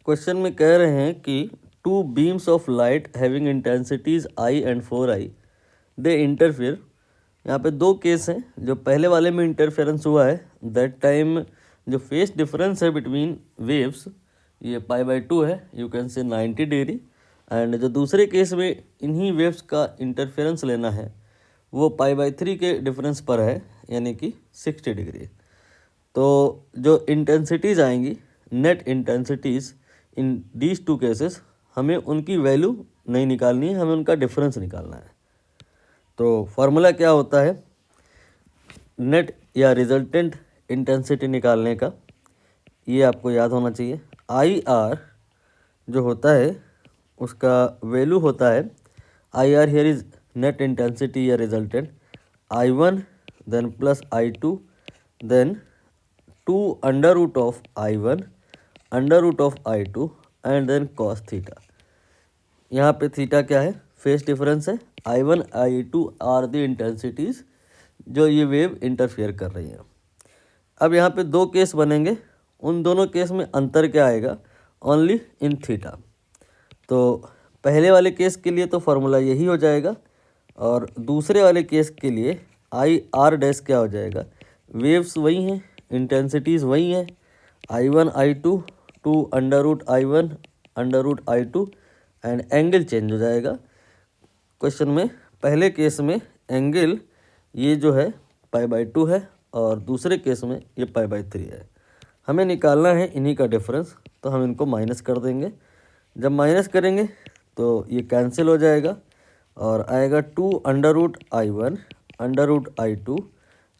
Question में कह रहे हैं कि two beams of light having intensities I and 4i they interfere. यहाँ पे दो केस हैं। जो पहले वाले में इंटरफेरेंस हुआ है दैट टाइम जो फेस डिफरेंस है बिटवीन वेव्स ये π/2 है, you can say 90 degree. And जो दूसरे केस में इन्हीं वेव्स का इंटरफेरेंस लेना है वो π/3 के डिफरेंस पर है, यानी कि 60 डिग्री। तो जो इंटेंसिटीज़ आएंगी, net intensities in these two cases, हमें उनकी वैल्यू नहीं निकालनी है, हमें उनका डिफरेंस निकालना है। तो फार्मूला क्या होता है नेट या रिजल्टेंट इंटेंसिटी निकालने का, ये आपको याद होना चाहिए। आई आर जो होता है उसका वैल्यू होता है, I R here is net intensity या resultant, I1 then plus I2 then 2 under root of I1 under root of I2 and then cos theta. यहाँ पे थीटा क्या है, फेस डिफरेंस है। I1 I2 are the intensities जो ये wave interfere कर रही हैं। अब यहाँ पे दो केस बनेंगे, उन दोनों केस में अंतर क्या आएगा, ओनली इन थीटा। तो पहले वाले केस के लिए तो फार्मूला यही हो जाएगा, और दूसरे वाले केस के लिए आई आर डैश क्या हो जाएगा, वेव्स वही हैं, इंटेंसिटीज़ वही हैं, I1 I2 2 under root I1 under root I2 and angle change हो जाएगा। क्वेश्चन में पहले केस में एंगल ये जो है π/2 है और दूसरे केस में ये π/3 है। हमें निकालना है इन्हीं का डिफरेंस, तो हम इनको माइनस कर देंगे। जब माइनस करेंगे तो ये कैंसिल हो जाएगा और आएगा 2 under root I1 under root I2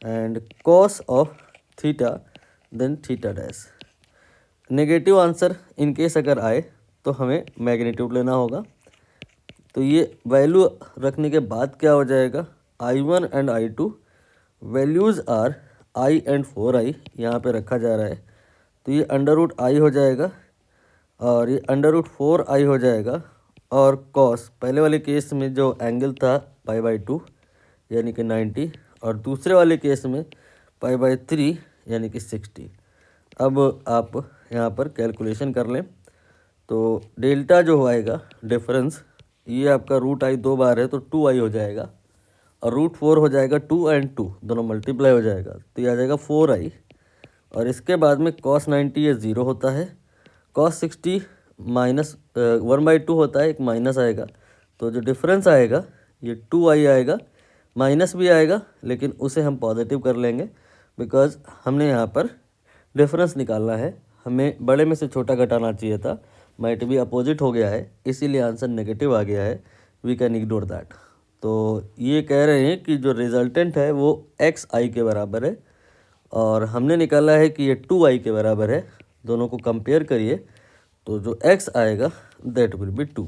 and cos of theta then theta dash. Negative answer in case अगर आए तो हमें मैग्नीट्यूड लेना होगा। तो ये वैल्यू रखने के बाद क्या हो जाएगा, I1 and I2 values are I and 4i यहाँ पे रखा जा रहा है, तो ये अंडर रूट I हो जाएगा और ये अंडर रूट 4i हो जाएगा। और कॉस पहले वाले केस में जो एंगल था π/2 यानी कि 90, और दूसरे वाले केस में π/3 यानी कि 60। अब आप यहाँ पर कैलकुलेशन कर लें तो डेल्टा जो आएगा डिफरेंस, ये आपका रूट I 2 बार है तो 2i हो जाएगा, और रूट 4 हो जाएगा 2 एंड 2 दोनों मल्टीप्लाई हो जाएगा, तो ये आ जाएगा 4i। और इसके बाद में cos 90 ये 0 होता है, cos 60 माइनस 1/2 होता है, एक माइनस आएगा, तो जो डिफरेंस आएगा ये 2i आएगा। माइनस भी आएगा लेकिन उसे हम पॉजिटिव कर लेंगे बिकॉज हमने यहाँ पर डिफरेंस निकालना है, हमें बड़े में से छोटा घटाना चाहिए था, माइट भी अपोजिट हो गया है इसीलिए आंसर नेगेटिव आ गया है, वी कैन इग्नोर दैट। तो ये कह रहे हैं कि जो रिजल्टेंट है वो xi के बराबर है और हमने निकाला है कि ये 2i के बराबर है। दोनों को कंपेयर करिए तो जो x आएगा दैट विल बी 2।